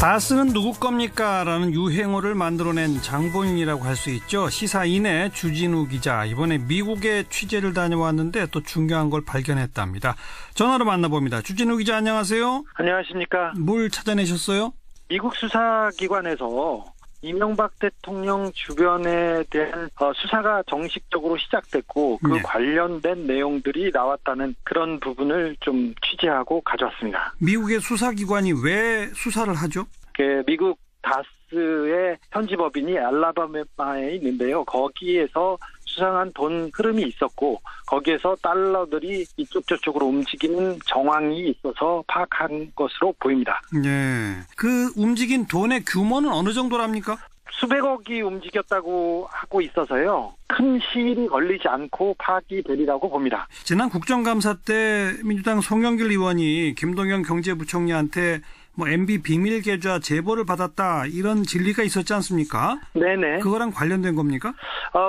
다스는 누구 겁니까? 라는 유행어를 만들어낸 장본인이라고 할 수 있죠. 시사인의 주진우 기자, 이번에 미국에 취재를 다녀왔는데 또 중요한 걸 발견했답니다. 전화로 만나봅니다. 주진우 기자, 안녕하세요. 안녕하십니까. 뭘 찾아내셨어요? 미국 수사기관에서 이명박 대통령 주변에 대한 수사가 정식적으로 시작됐고 그 관련된 내용들이 나왔다는 그런 부분을 좀 취재하고 가져왔습니다. 미국의 수사기관이 왜 수사를 하죠? 미국 다스의 현지법인이 알라바마에 있는데요. 거기에서 수상한 돈 흐름이 있었고 거기에서 달러들이 이쪽 저쪽으로 움직이는 정황이 있어서 파악한 것으로 보입니다. 네. 그 움직인 돈의 규모는 어느 정도랍니까? 수백억이 움직였다고 하고 있어서요. 큰 시일이 걸리지 않고 파악이 되리라고 봅니다. 지난 국정감사 때 민주당 송영길 의원이 김동연 경제부총리한테 MB 비밀 계좌 제보를 받았다, 이런 진리가 있었지 않습니까? 네네. 그거랑 관련된 겁니까?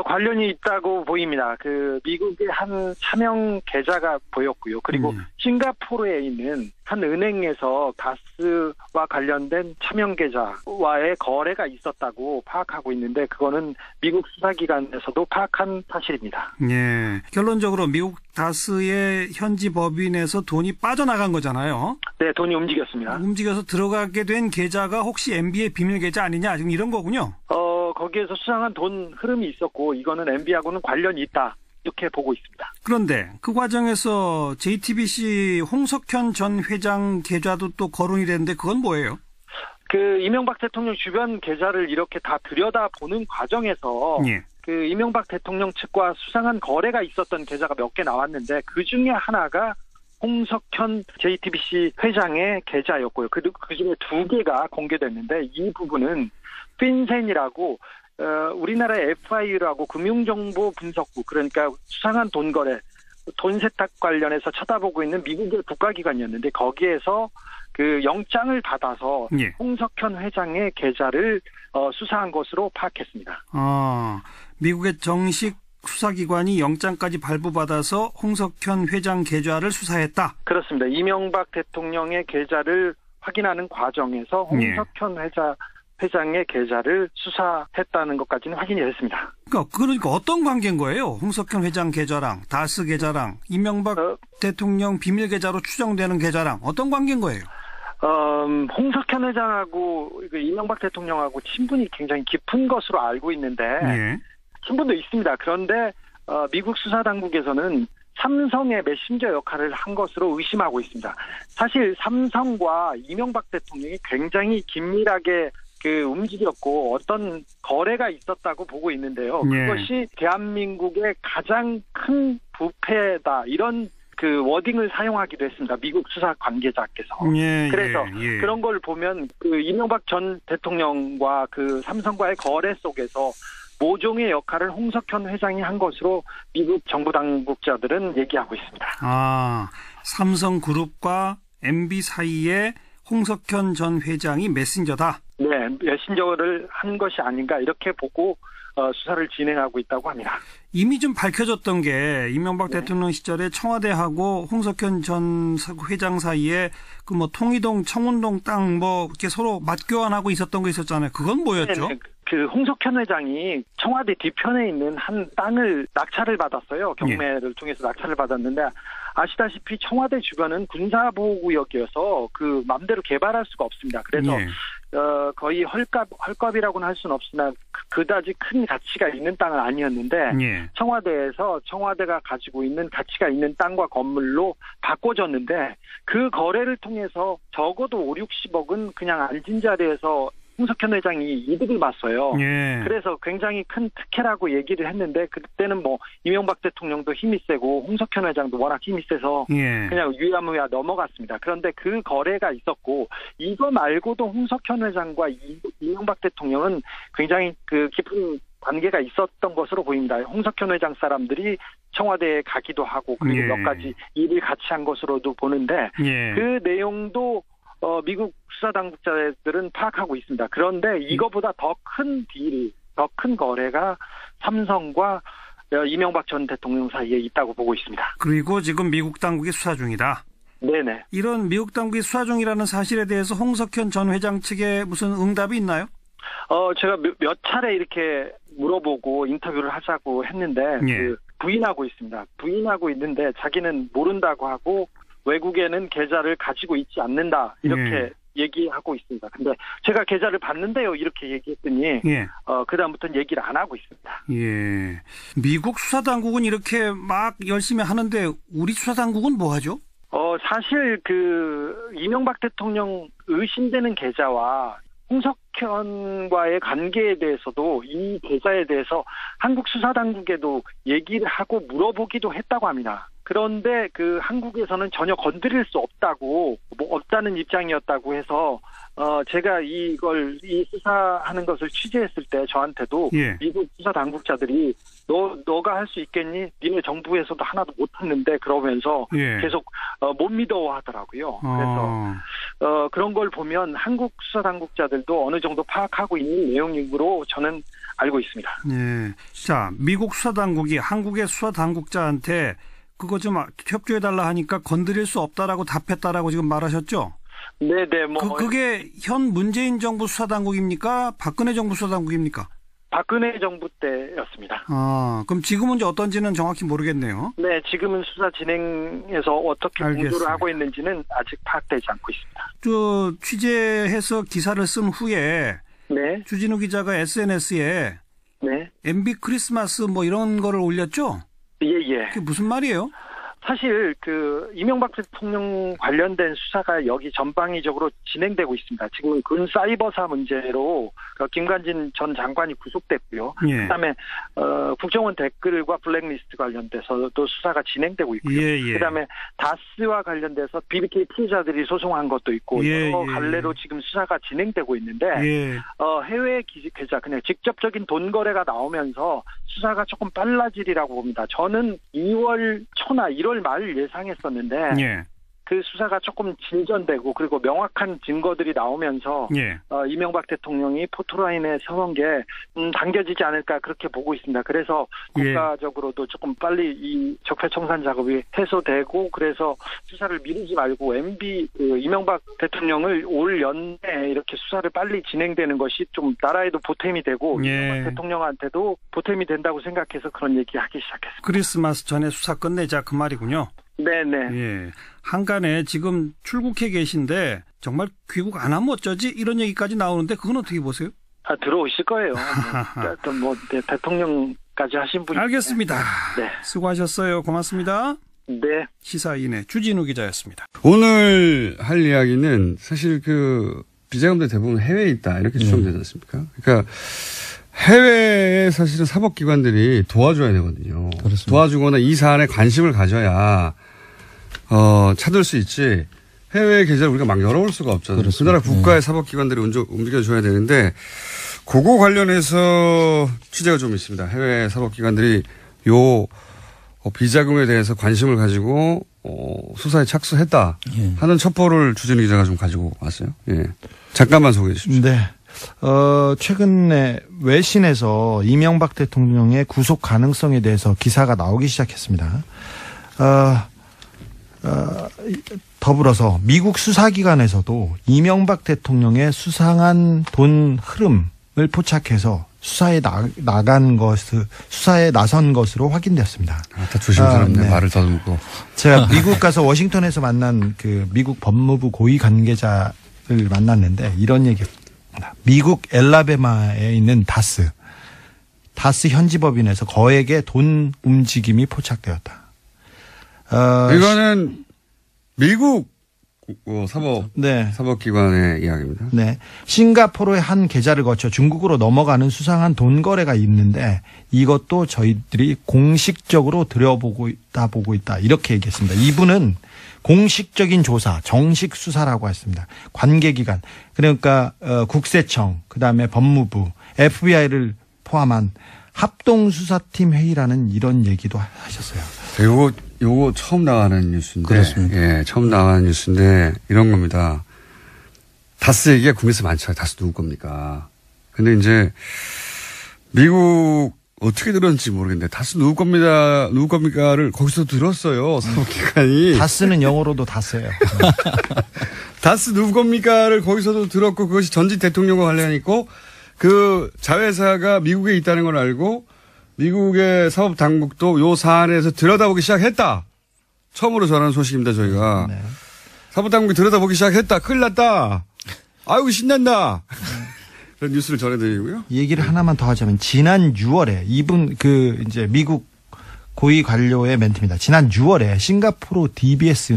관련이 있다고 보입니다. 미국의 한 차명 계좌가 보였고요. 그리고 싱가포르에 있는 한 은행에서 다스와 관련된 차명 계좌와의 거래가 있었다고 파악하고 있는데 그거는 미국 수사기관에서도 파악한 사실입니다. 네. 결론적으로 미국 다스의 현지 법인에서 돈이 빠져나간 거잖아요. 네, 돈이 움직였습니다. 움직여서 들어가게 된 계좌가 혹시 MB의 비밀 계좌 아니냐, 지금 이런 거군요. 거기에서 수상한 돈 흐름이 있었고 이거는 MB하고는 관련이 있다, 이렇게 보고 있습니다. 그런데 그 과정에서 JTBC 홍석현 전 회장 계좌도 또 거론이 됐는데 그건 뭐예요? 이명박 대통령 주변 계좌를 이렇게 다 들여다보는 과정에서 이명박 대통령 측과 수상한 거래가 있었던 계좌가 몇 개 나왔는데 그 중에 하나가 홍석현 JTBC 회장의 계좌였고요. 그 중에 2개가 공개됐는데 이 부분은 핀센이라고 우리나라의 FIU라고 금융정보 분석부, 그러니까 수상한 돈 거래, 돈 세탁 관련해서 쳐다보고 있는 미국의 국가기관이었는데 거기에서 영장을 받아서 홍석현 회장의 계좌를 수사한 것으로 파악했습니다. 미국의 정식 수사기관이 영장까지 발부받아서 홍석현 회장 계좌를 수사했다. 그렇습니다. 이명박 대통령의 계좌를 확인하는 과정에서 홍석현 회장의 계좌를 수사했다는 것까지는 확인이 됐습니다. 그러니까 어떤 관계인 거예요? 홍석현 회장 계좌랑 다스 계좌랑 이명박 대통령 비밀 계좌로 추정되는 계좌랑 어떤 관계인 거예요? 홍석현 회장하고 이명박 대통령하고 친분이 굉장히 깊은 것으로 알고 있는데 친분도 있습니다. 그런데 미국 수사당국에서는 삼성의 메신저 역할을 한 것으로 의심하고 있습니다. 사실 삼성과 이명박 대통령이 굉장히 긴밀하게 움직였고 어떤 거래가 있었다고 보고 있는데요. 그것이 대한민국의 가장 큰 부패다, 이런 워딩을 사용하기도 했습니다. 미국 수사 관계자께서. 그래서 그런 걸 보면 이명박 전 대통령과 삼성과의 거래 속에서 모종의 역할을 홍석현 회장이 한 것으로 미국 정부 당국자들은 얘기하고 있습니다. 삼성그룹과 MB 사이에 홍석현 전 회장이 메신저다. 네, 메신저를 한 것이 아닌가, 이렇게 보고 수사를 진행하고 있다고 합니다. 이미 좀 밝혀졌던 게 이명박 대통령 시절에 청와대하고 홍석현 전 회장 사이에 통이동, 청운동 땅 이렇게 서로 맞교환하고 있었던 거 있었잖아요. 그건 뭐였죠? 홍석현 회장이 청와대 뒤편에 있는 한 땅을 낙찰을 받았어요. 경매를 통해서 낙찰을 받았는데 아시다시피 청와대 주변은 군사보호구역이어서 맘대로 개발할 수가 없습니다. 그래서 거의 헐값이라고는 할 수는 없으나 그다지 큰 가치가 있는 땅은 아니었는데 청와대에서 청와대가 가지고 있는 가치가 있는 땅과 건물로 바꿔줬는데 그 거래를 통해서 적어도 5, 60억은 그냥 앉은 자리에서 홍석현 회장이 이득을 봤어요. 그래서 굉장히 큰 특혜라고 얘기를 했는데 그때는 이명박 대통령도 힘이 세고 홍석현 회장도 워낙 힘이 세서 그냥 유야무야 넘어갔습니다. 그런데 그 거래가 있었고 이거 말고도 홍석현 회장과 이명박 대통령은 굉장히 깊은 관계가 있었던 것으로 보입니다. 홍석현 회장 사람들이 청와대에 가기도 하고 그리고 몇 가지 일을 같이 한 것으로도 보는데 그 내용도 미국 수사당국자들은 파악하고 있습니다. 그런데 이거보다 더 큰 딜, 더 큰 거래가 삼성과 이명박 전 대통령 사이에 있다고 보고 있습니다. 그리고 지금 미국 당국이 수사 중이다. 네네. 이런 미국 당국이 수사 중이라는 사실에 대해서 홍석현 전 회장 측에 무슨 응답이 있나요? 제가 몇 차례 이렇게 물어보고 인터뷰를 하자고 했는데 예. 부인하고 있습니다. 부인하고 있는데 자기는 모른다고 하고 외국에는 계좌를 가지고 있지 않는다 이렇게 얘기하고 있습니다. 근데 제가 계좌를 봤는데요 이렇게 얘기했더니 그다음부터는 얘기를 안 하고 있습니다. 예. 미국 수사당국은 이렇게 막 열심히 하는데 우리 수사당국은 뭐 하죠? 사실 이명박 대통령 의심되는 계좌와 홍석현과의 관계에 대해서도 이 계좌에 대해서 한국 수사당국에도 얘기를 하고 물어보기도 했다고 합니다. 그런데 한국에서는 전혀 건드릴 수 없다고, 없다는 입장이었다고 해서, 제가 이 수사하는 것을 취재했을 때 저한테도 미국 수사 당국자들이 너가 할 수 있겠니? 니네 정부에서도 하나도 못했는데 그러면서 계속 못 믿어 하더라고요. 그래서 그런 걸 보면 한국 수사 당국자들도 어느 정도 파악하고 있는 내용이므로 저는 알고 있습니다. 네. 자, 미국 수사 당국이 한국의 수사 당국자한테 그거 좀 협조해달라 하니까 건드릴 수 없다라고 답했다라고 지금 말하셨죠? 네네, 그게 현 문재인 정부 수사당국입니까? 박근혜 정부 수사당국입니까? 박근혜 정부 때였습니다. 그럼 지금은 이제 어떤지는 정확히 모르겠네요. 네, 지금은 수사 진행에서 어떻게 공조를 하고 있는지는 아직 파악되지 않고 있습니다. 취재해서 기사를 쓴 후에 주진우 기자가 SNS에 MB 크리스마스 이런 거를 올렸죠? 예. 그게 무슨 말이에요? 사실 이명박 대통령 관련된 수사가 여기 전방위적으로 진행되고 있습니다. 지금은 군 사이버사 문제로 김관진 전 장관이 구속됐고요. 그다음에 국정원 댓글과 블랙리스트 관련돼서도 수사가 진행되고 있고요. 그다음에 다스와 관련돼서 BBK 피해자들이 소송한 것도 있고 여러 갈래로 지금 수사가 진행되고 있는데 해외 계좌 그냥 직접적인 돈 거래가 나오면서 수사가 조금 빨라지리라고 봅니다. 저는 2월 초나 1월 말 예상했었는데 그 수사가 조금 진전되고 그리고 명확한 증거들이 나오면서 이명박 대통령이 포토라인에 서는 게 당겨지지 않을까 그렇게 보고 있습니다. 그래서 국가적으로도 조금 빨리 이 적폐청산 작업이 해소되고 그래서 수사를 미루지 말고 이명박 대통령을 올 연내에 이렇게 수사를 빨리 진행되는 것이 좀 나라에도 보탬이 되고 이명박 대통령한테도 보탬이 된다고 생각해서 그런 얘기하기 시작했습니다. 크리스마스 전에 수사 끝내자 그 말이군요. 네네. 한간에 지금 출국해 계신데 정말 귀국 안 하면 어쩌지? 이런 얘기까지 나오는데 그건 어떻게 보세요? 들어오실 거예요. 대통령까지 하신 분이. 알겠습니다. 수고하셨어요. 고맙습니다. 네. 시사인의 주진우 기자였습니다. 오늘 할 이야기는 사실 비자금들 대부분 해외에 있다 이렇게 추정되지 않습니까? 그러니까 해외에 사실은 사법기관들이 도와줘야 되거든요. 그렇습니다. 도와주거나 이 사안에 관심을 가져야 찾을 수 있지 해외 계좌를 우리가 막 열어올 수가 없잖아요. 그 나라 국가의 사법기관들이 움직여줘야 되는데 그거 관련해서 취재가 좀 있습니다. 해외 사법기관들이 비자금에 대해서 관심을 가지고 수사에 착수했다 하는 첩보를 주진우 기자가 좀 가지고 왔어요. 잠깐만 소개해 주십시오. 네. 최근에 외신에서 이명박 대통령의 구속 가능성에 대해서 기사가 나오기 시작했습니다. 더불어서 미국 수사기관에서도 이명박 대통령의 수상한 돈 흐름을 포착해서 수사에 나선 것으로 확인되었습니다. 다 조심스럽네. 말을 더듬고. 제가 미국 가서 워싱턴에서 만난 미국 법무부 고위 관계자를 만났는데 이런 얘기. 미국 엘라베마에 있는 다스 현지 법인에서 거액의 돈 움직임이 포착되었다. 이거는 미국 사법기관의 이야기입니다. 네, 싱가포르의 한 계좌를 거쳐 중국으로 넘어가는 수상한 돈 거래가 있는데 이것도 저희들이 공식적으로 들여보고 있다 이렇게 얘기했습니다. 이분은 공식적인 조사, 정식 수사라고 했습니다. 관계기관, 그러니까 국세청, 그다음에 법무부, FBI를 포함한 합동수사팀 회의라는 이런 얘기도 하셨어요. 요거 처음 나가는 뉴스인데, 그렇습니다. 처음 나가는 뉴스인데 이런 겁니다. 다스 얘기가 국내에서 많죠. 다스 누구 겁니까? 근데 이제 미국 어떻게 들었는지 모르겠는데 다스 누구 겁니까를 거기서 들었어요. 사법기관이. 다스는 영어로도 다스예요. 다스 누구 겁니까를 거기서도 들었고 그것이 전직 대통령과 관련이 있고 그 자회사가 미국에 있다는 걸 알고 미국의 사법당국도 요 사안에서 들여다보기 시작했다. 처음으로 전하는 소식입니다. 저희가. 네. 사법당국이 들여다보기 시작했다. 큰일 났다. 아이고 신난다. 그런 뉴스를 전해드리고요. 얘기를 하나만 더 하자면 지난 6월에 이분 이제 미국 고위 관료의 멘트입니다. 지난 6월에 싱가포르 DBS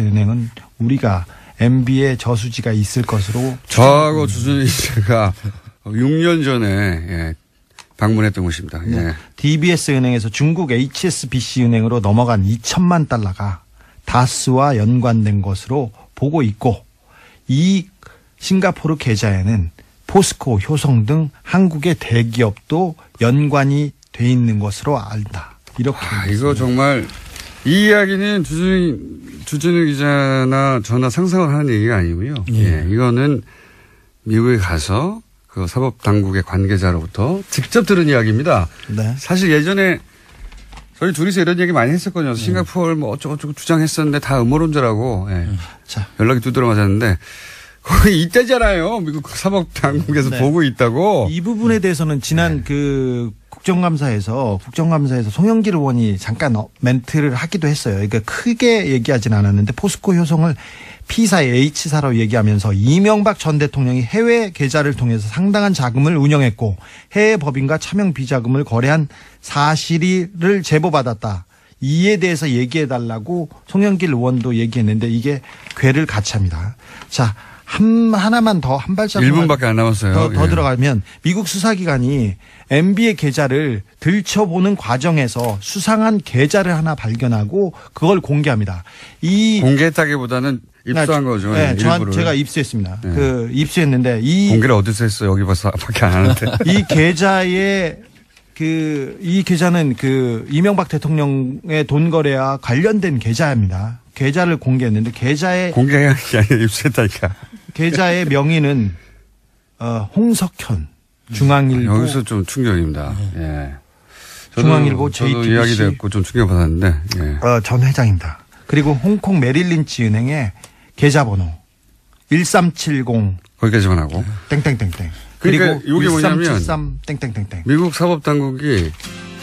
은행은 우리가 MB의 저수지가 있을 것으로 저하고 주준희 씨가 6년 전에 방문했던 곳입니다. 네. 예. DBS 은행에서 중국 HSBC 은행으로 넘어간 2천만 달러가 다스와 연관된 것으로 보고 있고 이 싱가포르 계좌에는 포스코, 효성 등 한국의 대기업도 연관이 돼 있는 것으로 알다. 이렇게. 이거 정말 이 이야기는 주진우 기자나 저나 상상을 하는 얘기가 아니고요. 예. 이거는 미국에 가서 그 사법당국의 관계자로부터 직접 들은 이야기입니다. 네. 사실 예전에 저희 둘이서 이런 얘기 많이 했었거든요. 싱가포르 뭐 어쩌고저쩌고 주장했었는데 다 음모론자라고 자. 연락이 두드러 맞았는데 거의 이때잖아요. 미국 사법당국에서 네. 보고 있다고. 이 부분에 대해서는 지난 국정감사에서 송영길 의원이 잠깐 멘트를 하기도 했어요. 그러니까 크게 얘기하진 않았는데 포스코 효성을 P사의 H사로 얘기하면서 이명박 전 대통령이 해외 계좌를 통해서 상당한 자금을 운영했고 해외 법인과 차명 비자금을 거래한 사실을 제보받았다. 이에 대해서 얘기해달라고 송영길 의원도 얘기했는데 이게 궤를 같이 합니다. 자, 하나만 더 한 발짝 1분밖에 안 남았어요. 더 들어가면 미국 수사기관이 MB의 계좌를 들춰보는 과정에서 수상한 계좌를 하나 발견하고 그걸 공개합니다. 공개했다기보다는 입수한 거죠. 네, 제가 입수했습니다. 네. 입수했는데 공개를 어디서 했어? 여기 밖에 안 하는데. 이 계좌에 이 계좌는 이명박 대통령의 돈 거래와 관련된 계좌입니다. 계좌를 공개했는데 공개한 게 아니라 입수했다니까. 계좌의 명의는 홍석현 중앙일보. 여기서 좀 충격입니다. 예. 중앙일보 저도 JTBC 이야기 듣고 좀 충격받았는데. 예. 전 회장입니다. 그리고 홍콩 메릴린치 은행의 계좌번호 1370 거기까지만 하고. 땡땡땡땡. 그러니까 그리고 이게 뭐냐면 1373 땡땡땡땡. 미국 사법당국이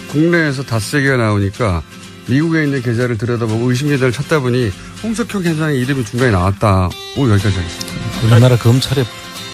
국내에서 다스 얘기가 나오니까 미국에 있는 계좌를 들여다보고 의심 계좌를 찾다 보니 홍석현 계좌의 이름이 중간에 나왔다. 여기까지 하겠습니다. 우리나라 검찰의